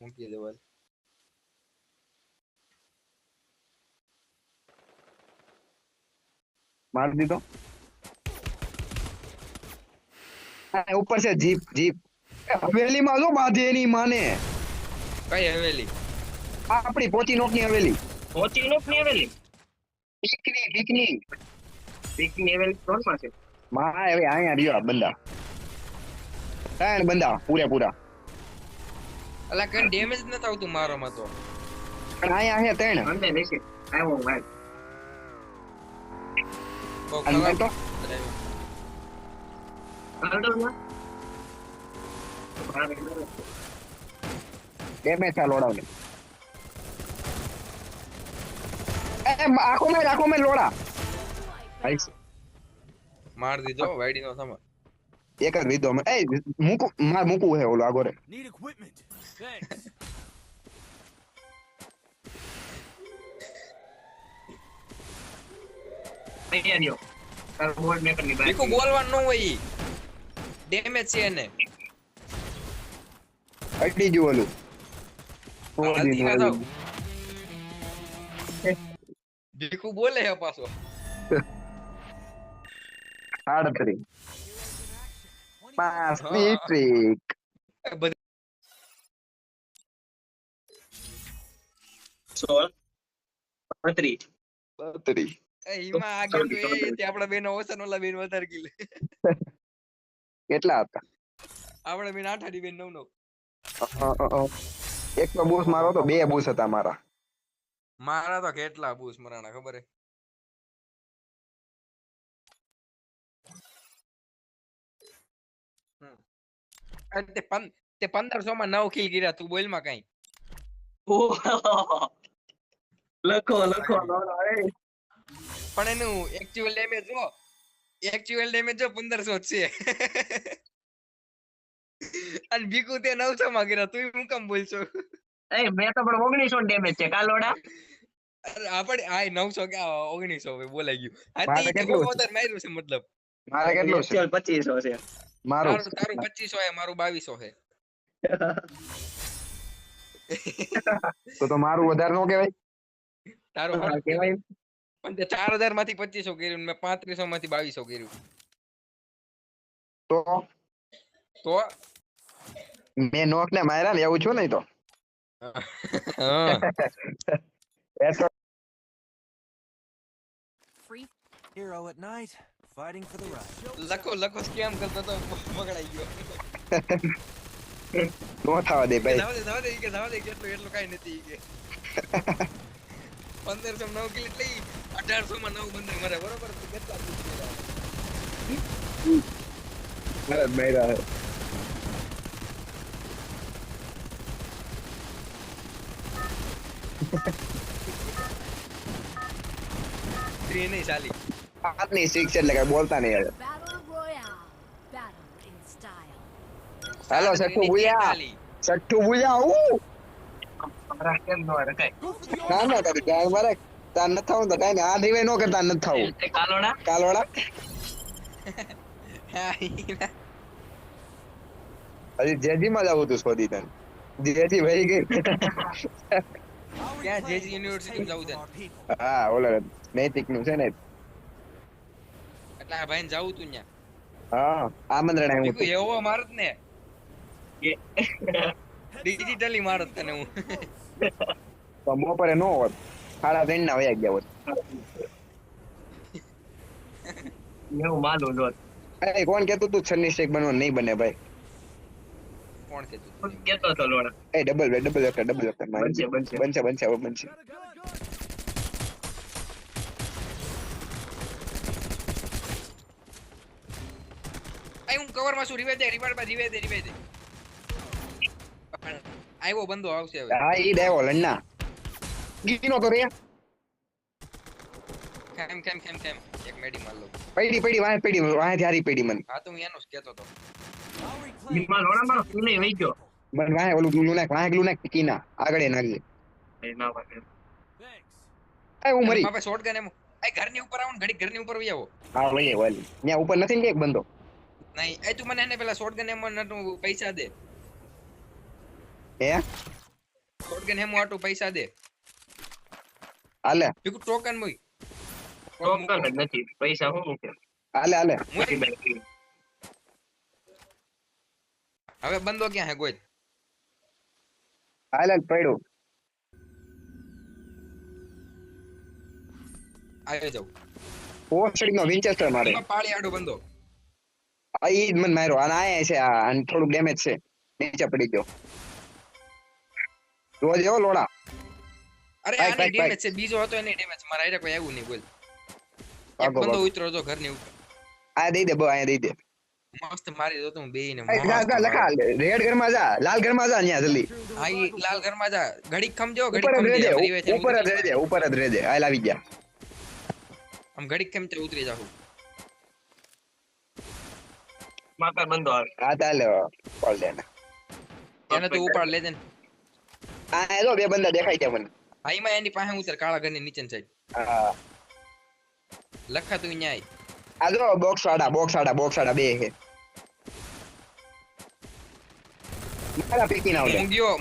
મૂકી દેવાલ માર દીધો હા ઉપર છે જીપ હવેલીમાં જો બાંધે એની માને કઈ હવેલી આ આપણી પોચી નોકની હવેલી પહોંચી નો ની આવેલી પીકની પીક ની આવેલી કોણ માં છે માં હવે અહીંયા રહ્યો આ બંદા 3 બંદા પૂરેપૂરા અલા કઈ ડેમેજ નત આવતું મારામાં તો પણ અહીંયા છે 3 અંદર નીચે આવ્યો ભાઈ કોક અંદર તો આડો ના ડેમેજ થા લોડાવને આખો મેં લોડા આઈસ માર દીધો વાઈડી નો સમા એક જ લીધો અમે એ મૂકું હે ઓલો આગોરે Need equipment. Thanks. અહીંયા રહ્યો તાર બોર્ડ મેકર ની ભીખું બાજુ બોલવાનું ન હોય ડેમેજ છે એને અડી ગયું ઓલું હલ્દી ના થાવ ભીખું બોલે હે પાછો 38 પાસ ટ્રીક એ બધી 16 32 32 એ ઈમાં આગળ તો એ તે આપડા બેનો ઓસન ઓલા બેન વધારે કિલ કેટલા હતા આપડા બેન 8 8 બેન 9 9 એક તો બૂસ મારો તો 2 બૂસ હતા મારા મારા તો કેટલા બૂસ મરાણા ખબર હે અને તે 1500 માં 9 કિલ કર્યા તું બોલ માં કઈ લખો પણ એનું એક્ચ્યુઅલ ડેમેજ જો 1500 છે અને ભીખુ તે 900 માં કર્યા તું હું કેમ બોલશો એ મેં તો પણ 1900 ડેમેજ છે કાલોડા અરે આપણે આ 900 કે 1900 હવે બોલાઈ ગયું આ મારે તે કેટલું છે? વધારે માર્યું છે મતલબ મારે કેટલું છે 2500 છે મારું તારું 2500 હે મારું 2200 હે તો મારું વધારે નો કહેવાય તારું હા, કહેવાય પણ તે 4000 માંથી 2500 કર્યું ને મેં 3500 માંથી 2200 કર્યું તો તો મેં નોક ને માર્યા ને એવું છું નહીં તો હા એ તો Free Hero at night, fighting for the right. લખો સ્કેમ કરતો તો બગડાઈ ગયો નો થવા દે ભાઈ જાવ દે એટલું કાઈ નથી કે 1500 9 કિલ એટલે 1800 માં 9 બંદર મરે બરોબર કેટલા ભારત માર્યા હે. ત્રી નહીં ચાલી હાથની સિક્સ એટલે કઈ બોલતા નહીં હવે battle royale. Battle in style. હાલો સઠ્ઠુ ભૂયા સઠ્ઠુ ભૂયા મારા કેમ નો રખાય ના તારી ગાય મારે તાર ન થાવું તો કઈ નહીં આ રીવે નો કરતા ન થાવું એ કાલોડા કાલોડા હા, ઈ ના. હજી જેજી માં જવું તું શોધી તને જેજી વહી ગઈ I'll ક્યાં reclaim JG what was university taken જવું from છે? our people. હા ઓલા નૈતિક નું છે ને એટલે આ ભાઈને જાવું તું ન્યા. હા આમંત્રણ આવ્યું ભીખુ હતું એવો મારત ને એ- ડિજિટલી મારત તને હું. તો બપોરે નો હોત 3:30 ના વયા ગયા હોત એવું માલું જોત. એ કોણ કેતું તું છન્ની સ્ટેક બનવાનું નહીં બને ભાઈ કોણ કીધું? કેતો હતો લોડા. એ ડબલ વેક્ટર બનશે, બનશે. બનશે હવે બનશે આય હું કવર માં છું. રિવાઇવ દે. આવ્યો બંદો આવશે હવે. હા ઈ દેવો લન્ના ગીનો તો રે કેમ એક મેડી માર લો. પડી વાહે ત્યારી પડી મને હા તો હું એનું જ કહેતો હતો. I'll reclaim માં what was લોડા મારો taken ફૂલે from વહી our ગયો. people. મને વાહે ઓલું લુનાક કીના આગળ નાખજે એ ના વાગે. Thanks. એ હું મરી બાપા શોટગન એમ. આ ઘરની ઉપર આવો ને ઘડીક ઘરની ઉપર વહી આવો. હા વહી વાલી ત્યાં ઉપર નથી ને કે એક બંદો નહીં એ તું મને એને પેલા શોટગન એમ નતું પૈસા દે. હે શોટગન એમ આટું પૈસા દે. હાલે ભીખુ ટોકન મુઈ. ટોકન જ નથી. પૈસા શું મૂકે? હાલે હવે બંદો ક્યાં હે ગોઈ? હાલે પડ્યું આવી જાવ. પોસ્ટિંગ નો વિન્ચેસ્ટર મારે એમાં પાળી આડો બંદો. આ ઈ જ મને માર્યો અને આયા છે અને થોડુંક ડેમેજ છે નીચે પડી ગયો રોજ એવો લોડા અરે ભાઈ, આની ભાઈ, ડેમેજ છે. બીજો હતો એની ડેમેજ. મારા આરે કોઈ આવ્યું નહીં બોલ. એક ભાગો, બંદો ભાગો. ઉતરો તો ઘરની ઉપર. આ દઈ દે આયા દઈ દે મસ્ત મારી દો તો હું બેયને એ જા જા લખા રેડ ઘરમાં જા લાલ ઘરમાં જા ન્યા જલ્દી હા ઈ લાલ ઘરમાં જા. ઘડીક ખમજો ઉપર જ રહેજે ઘડીક ઉપર જ રહેજે હાલ આવી ગયા આમ ઘડીક કેમ તે ઉતરી જાવ. માપે બંધો આવે. હા ચાલે કોલ દે ને એને તો ઉપાડ લેજે ને. આ એ જો બે બંદા દેખાય છે મને હા ઈમાં એની પાસે ઉતર કાળા ઘરની નીચેની સાઈડ. હા લખા તું ન્યાય. આ જો બોક્સ વાળા બે છે મારા પીકી ના આવડે હું ગયો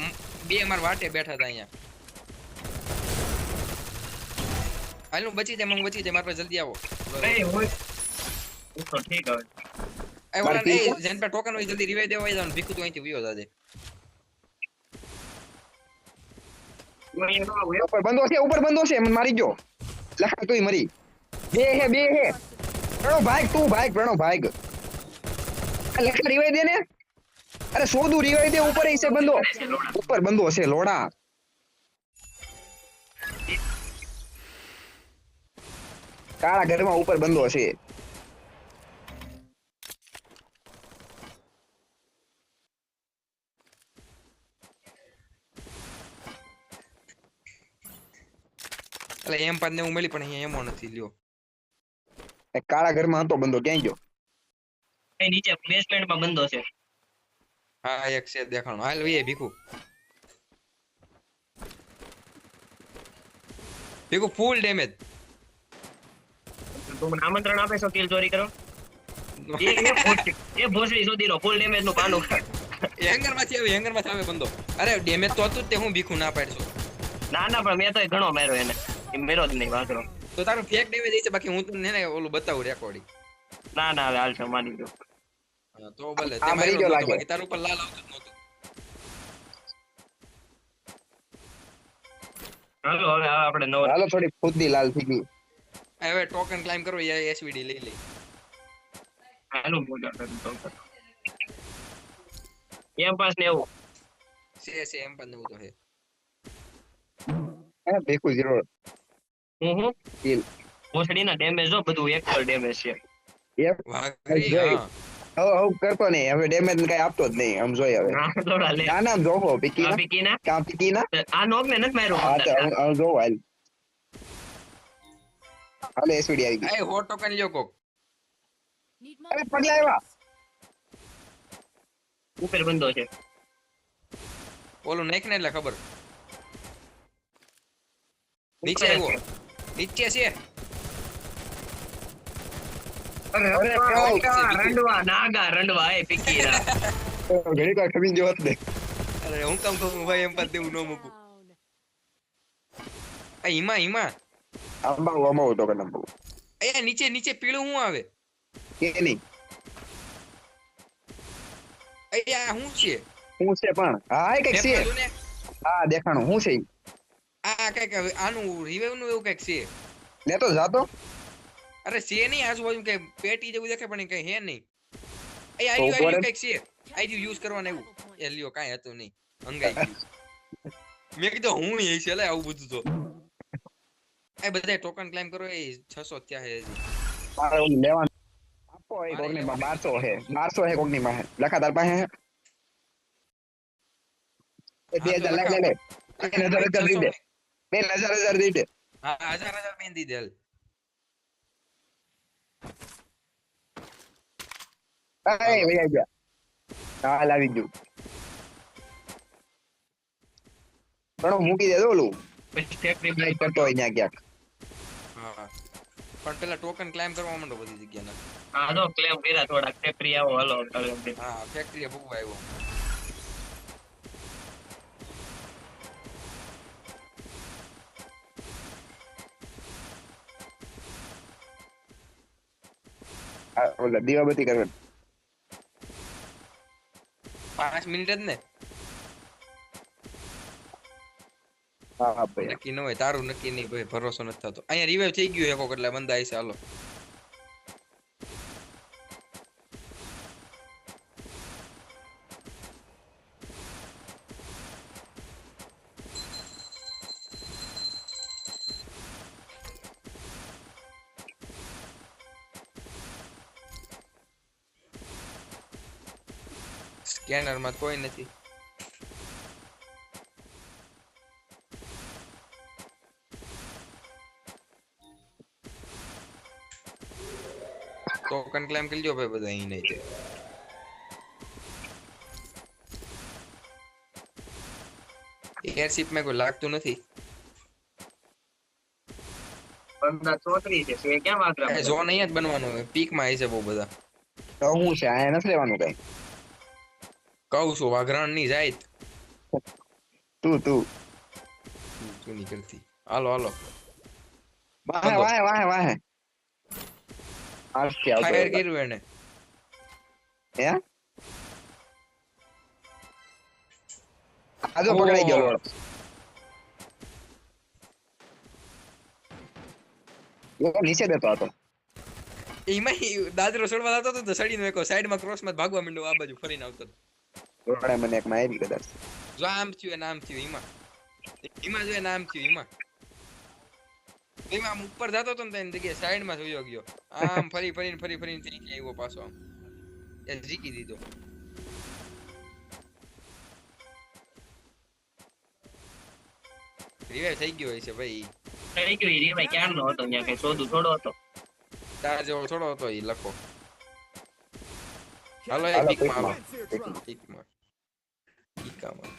બે માર વાટે બેઠા હતા અહીંયા. હાલ હું બચી જાય મારા પાસે જલ્દી આવો. એ હોય. તો ઠીક હવે. એ ઓલા મારી એ જેન પર ટોકન હોય જલ્દી રિવાઇવ દેવાય જાવ. ભીખુ તો અહીંથી વિયો જાજે. હું અહીંયા ન આવું એમ. ઉપર બંધો છે મને મારી ગયો લખા તુંય મરી બે હે પ્રણવ ભાગ આ લખા રિવાઈ દે ને અરે સોદું રિવાઈ દે ઉપર છે બંધો ઉપર બંધો છે લોડા કાળા ઘરમાં ઉપર બંધો છે એટલે એમ પાદ ને હું મળી પણ અહીંયા એમો નથી લ્યો. એ કાળા ઘરમાં હતો બંધો ક્યાં ગયો એ નીચે બેસમેન્ટમાં બંધો છે. હા એક છે દેખાણો. હાલ વીએ ભીખુ. ભીખુ ફૂલ ડેમેજ. તું મને આમંત્રણ આપે છો કિલ ચોરી કરો? એ ભોસડી સુધી નો ફૂલ ડેમેજ નું પાનું. હેંગર માંથી આવે બંદો. અરે ડેમેજ તો હતું જ તે હું ભીખુ ના પાડશો. ના પણ મેં તો ઘણો માર્યો એને. એ મેરો જ નહીં વાંધો. તો તારું ફેક ડેમેજ છે. બાકી હું તને ને ઓલું બતાવું રેકોર્ડિંગ. ના હવે હાલ છે માની ગયો. હા તો ભલે. આ તે મરી માર્યો ગયો નહોતો, લાગે. બાકી તારું ઉપર લાલ આવતું જ નહોતું. હાલો હવે આપણે નવો હાલો થોડી ફૂદી લાલ થઈ ગઈ હવે ટોકન ક્લાઇમ કરો યા એસવીડી લઈ લઈ. હાલો મોટા કરી દઉં. એમ પાસ ને એવું. છે એમ પણ નવું તો હે. હે બિલકુલ 0 હું કિલ ભોસડીના ડેમેજ જો બધું એક પર ડેમેજ છે. એક વાઘરી જોઈ. હા. હવે કરતો નહીં હવે ડેમેજ કઈ આપતો જ નહીં આમ જોઈ હવે ના થોડા લે. ના ના જોવો પીકી આ ના પીકીના કામ પીકી ના આ નોક ને નથી માર્યો. હા તો હું જોવો હાલ એસવીડી આવી ગઈ એ હો ટોકન લ્યો કોક. Need અરે more પગલા આવ્યા ઉપર બંધો છે. ઓલું નાખ ને એટલે ખબર. નીચે આવ્યો. નીચે છે. અરે રંડવા નાગા રંડવા એ પીકીરા ઘડીક વાર ખમી ગયો હોત ને. અરે હું કામ કહું ભાઈ એમ પાછું દેવું ન મૂકું. આ હિમા આંબા તો કદમ બહુ અહીંયા નીચે પીળું શું આવે કે નહીં અહીંયા શું છે હું છે પણ હા એ કઈક છે મેપમાં જો ને. હા દેખાણું હું છે ઈ? આ કઈક આનું રિવાઈવ નું એવું કઈક છે. લેતો જાતો અરે છે નહીં આજુબાજુ કઈ પેટી જેવું દેખાય પણ કઈ હે નહીં. અહીંયા તો આર્યું ઉપર કઈક છે. આર્યું યુઝ કરવાનું એવું એ લ્યો કાંઈ હતું નહીં હંગાઈ ગયું. મેં કીધું હું એ છે લે આવું બધું તો એ બધા ટોકન ક્લેમ કરો એ 600 ત્યાં હે હજી. મારે ઓલું લેવાનું આપો એ કોકની માં 1200 હે 1200 હે કોકની માં લખા તાર પાસે હે એ 2000 લે લે લે 1000 દી દે 1000 દી દે હા 1000 મેં દી દેલ. એ ભઈ ગયા હા લાવી દઉં પણ મૂકી દે ઓલું પછી ફેક્ટરી લાઈટ કરતો હોય ત્યાં ક્યાંક હા પણ પેલા ટોકન ક્લેમ કરવા માંડો બધી જગ્યાના. હા તો ક્લેમ કર્યા થોડાક ફેક્ટરી આવો હાલો હા ફેક્ટરી ભૂગવા આવ્યો. ઓલા દીવાબત્તી કરવાની 5 મિનિટ જ ને હા હા ભાઈ નક્કી ન હોય તારું નક્કી નહીં ભાઈ ભરોસો નથી થતો. અહીંયા રિવાઈવ થઈ ગયું એકો એટલે બંદા આઈસે હાલો. સ્કેનર માં કોઈ નથી. ટોકન ક્લેમ કરી લ્યો ભાઈ બધા અહીં નહીં છે. એરશિપ માં કોઈ લાગતું નથી. બંદા 34 છે સે ક્યાં વાગરા ઝોન અહીંયા જ બનવાનો હોય પીક માં આવી છે બહુ બધા. તો હું છે આ નથી લેવાનું કઈ કહું છું વાઘરાણ ની જાય તું તું નહીં કરતી. હાલો હાલો વાહે વાહે વાહે વાહે આસ્કે આવતો ફાયર કર્યું એને. હે આજો પકડાઈ ગયો લોડ યો નીચે દેતો હતો એમાં દાદરો સડવા જતો હતો તો સડીનો એકો સાઈડમાં ક્રોસમાં ભાગવા માંડ્યો આ બાજુ ફરીને આવતો હતો. રોડે મને એક માં આવી કદાચ જો આમ થયું એ નામ થયું એમાં જો એ નામ થયું એમાં આમ ઉપર જતો હતો ને તો એની જગ્યાએ સાઈડમાં જોયો ગયો આમ ફરીને ત્રીકે આવ્યો પાછો આમ એ જીકી દીધો. રિવાઈવ થઈ ગયો હશે ભાઈ. થઈ ગયો ઈ ભાઈ ક્યારનો હતો ત્યાં કઈ શોધું થોડો હતો તાર જેવો થોડો હતો ઈ લખો. હાલો એક હાલો, પીકમાં હાલો પીકમાં. પીકામાં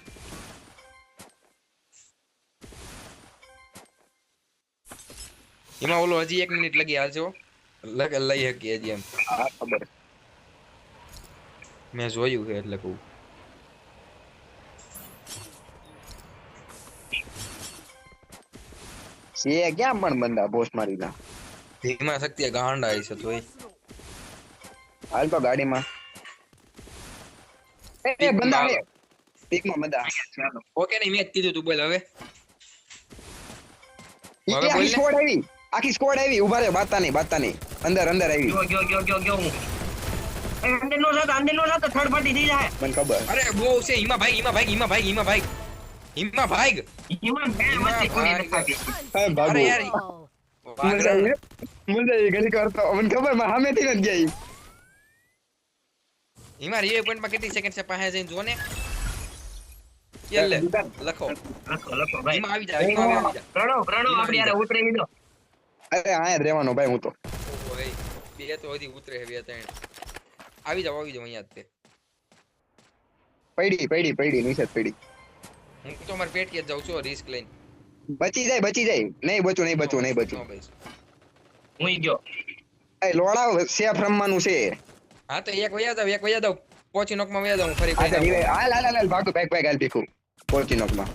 એમાં ઓલો હજી 1 મિનિટ લગી હાલજો લઈ હકી હજી એમ હા ખબર મેં જોયું છે એટલે કહું. છે ક્યાં પણ બંદા બોસ મારીના ધીમા શક્તિ ગાંડા છે તોય હાલ તો ગાડીમાં એ બંદા હે પીકમાં બંદા ઓકે નહીં મેં જ કીધું તું બોલ હવે. ઈ હવે બોલ ને. આખી સ્કોડ આવી ઉભા રે બાતા નહીં અંદર આવી ગયો હું અંદર નો જાતો થર્ડ પાર્ટી થઈ જાય મને ખબર અરે બહુ છે હિમા ભાઈ ઈમાં બે મસ્તી કોની નથી હા અરે ભાગો યાર મુજે ઘણી કરતો મને ખબર માં સામેથી ન ગઈ હિમા રિવે પોઈન્ટ માં કેટલી સેકન્ડ છે પાસે જઈને જો ને કેલે લખો લખો ભાઈ હિમા આવી જા પ્રણો આપણે યાર ઉતરી દીધો અરે આયા જ રહેવાનો ભાઈ હું તો ઓય બે તો હજી ઉતરે છે બે ત્રણ આવી જાવ અહીંયા જ તે પડી નીચે જ પડી હું તો માર પેટ કે જાઉં છું રિસ્ક લઈને બચી જાય નહીં બચું નો ભાઈ હું ગયો એ લોડા સેફ રમવાનું છે. હા તો એક વયા જાવ પોચી નોકમાં વયા જાવ ફરી આ તો કોઈ revive. હાલ હાલ હાલ હાલ, ભાગો ભાગ ભાગ હાલ ભીખુ. પોર્ચિનોકમાં.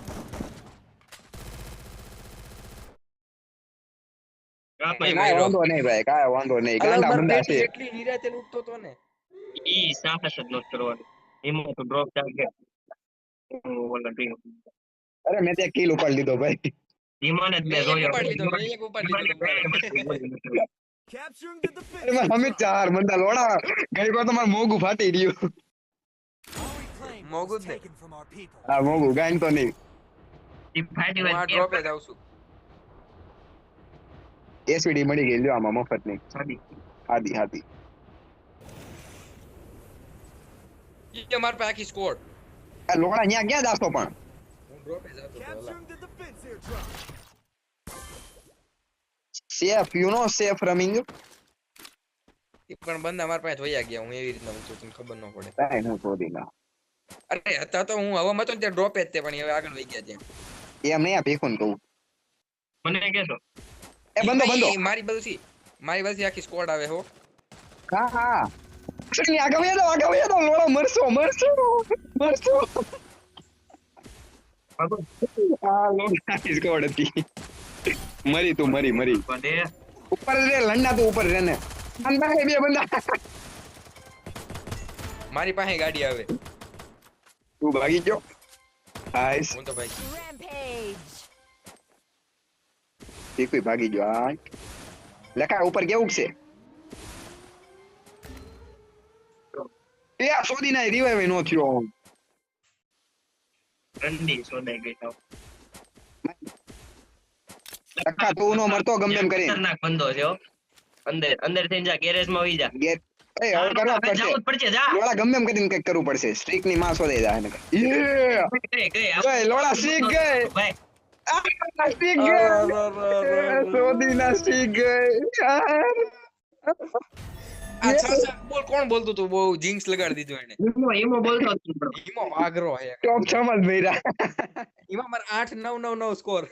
કાપાઈ કાંઈ મર્યો. વાંધો નહીં ભાઈ, કાંઈ વાંધો નહીં. ગાંડા બંદા છે. એટલી નિરાતે લૂટતો તો ને ઈ સાહસ જ નથી કરવાનું. એમાં તો ડ્રોપ ચાલે. ઓલા ડ્રીમ. અરે મેં ત્યાં કિલ ઉપાડી લીધો ભાઈ. ઈમાન જ મેં મેં એક જોયો. ઉપાડી લીધો, મેં એક ઉપાડી લીધો. Capturing the અરે defense. મારા હમી 4 બંદા લોડા. ગઈ વાર તો મારું મોગું ફાટી રહ્યું. Our reclaim Mogul was ne. taken from our people. હા મોગું ગાંડ તો નહીં. ઈ ફાટી હું આ હોય ડ્રોપે જાઉં છું. એસવીડી મળી ગઈ લ્યો આમાં મફત નહીં. સાદી. હાદી હાદી. ઈ માર પાસે આખી સ્કોડ. આ લોડા ન્યા ક્યાં જાશો પણ? હું ડ્રોપે જાતો તો અલા. Capturing the defense airdrop. Safe you know safe ramming. ઈ પણ બંદા માર પાસે જોયા ગયા, હું એવી રીતના ઊંચું તને ખબર ન પડે. કાંઈ હું શોધી ના. અરે હતા તો હું હવામાં હતો ને ત્યાં ડ્રોપે જ તે, પણ હવે આગળ વહી ગયા ત્યાં. એમ નહીં આ ભીખું કહું. મને કહેતો. એ બંદો બંદો. મારી બાજુથી આખી સ્કોડ આવે હો. હા હા. અસલી આગળ વયા દો લોડા મરશો. આ લોડા સ્કોડ હતી. મરી તું મરી. બધે ઉપર રે લંડા તું ઉપર રે ને. અંદા હે બે બંદા. મારી પાસે ગાડી આવે. તું ભાગી ગયો. હાઈસ. હું તો ભાઈ Rampage. ભીખું ભાગી ગયો. હા. લખા ઉપર કેવું છે? એ આ સોદી ના રિવાઈવ નો થયો. ઠંડી સોદાઈ ગઈ થાવ. લખા તું નો મરતો ગમે એમ કરીને. ખતરનાક બંદો છે હો. અંદર થઈને જા ગેરેજ માં વઈ જા. ગેર એ હવે કરવા પડશે. જાવું જ પડશે જા. લોડા ગમે એમ કરીને કઈક કરવું પડશે. સ્ટ્રીક ની માં શોધાઈ જાય ને. યે ગઈ લોડા સ્ટ્રીક ગઈ. ભાઈ આ સ્ટ્રીક ગઈ. સોદી ના સ્ટ્રીક ગઈ. આ છાસા બોલ કોણ બોલતું તું? બહુ જિંક્સ લગાડી દીધું એને. એમો બોલતો હતો bro. ઈમો વાગરો હે. ટોપ 6 માં જ ભર્યા. ઈમાં માર 8 9 9 9 સ્કોર.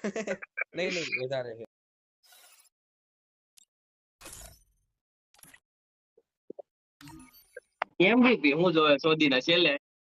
નહીં વધારે છે. MVP હું જોવે સોદીના છેલ્લે